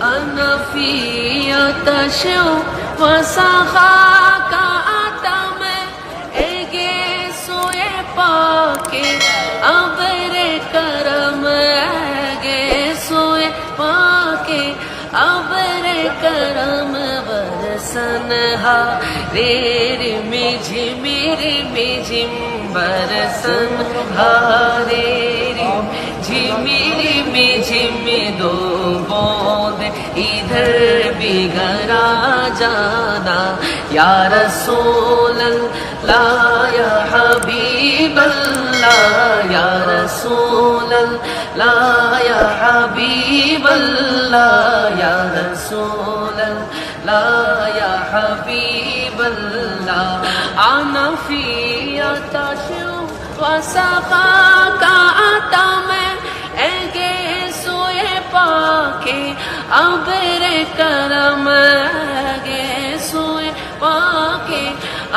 أنا في آتش وسخاء آتم اگے سوئے پاکے ابر کرم اگے سوئے پاکے ابر کرم برسنہا ریم جھم برسن ریم جھم دو بوند ادھر بھی گرا جانا یا رسول اللہ یا حبیب اللہ یا رسول اللہ یا حبیب اللہ یا رسول اللہ یا حبیب اللہ انا فی آتش وسخاء آتم اگے سوئے پاکے ابر کرم اگے سوئے پاکے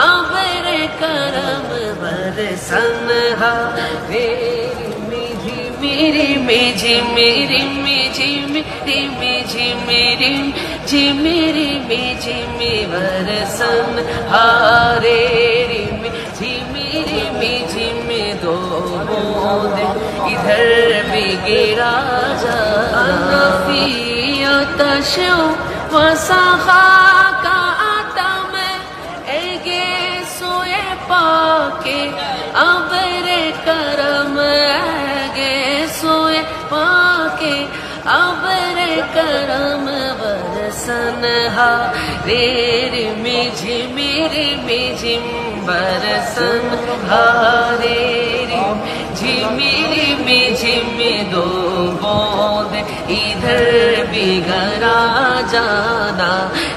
ابر کرم برسنہا میری برسن ہارے جھم دو بوند ادھر بھی گرا جانا فی آتش وسخاء آتم اگے سوئے پاکے ابر کرم اگے سوئے پاکے ابر کرم برسنہا ریم جھم برسن ہارے جھم دو بوند ادھر بھی گرا جانا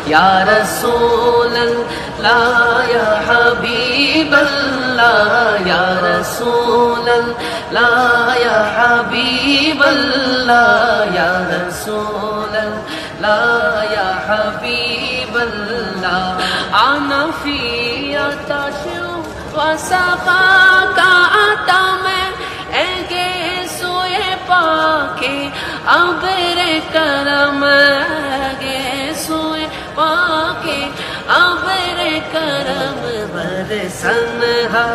یا رسول اللہ یا حبیب اللہ یا رسول اللہ یا حبیب اللہ یا رسول اللہ یا حبیب اللہ انا فی آتش وسخاء آتم اگے سوئے پاکے ابر کرم اگے سوئے پاکے ابر کرم برسنہا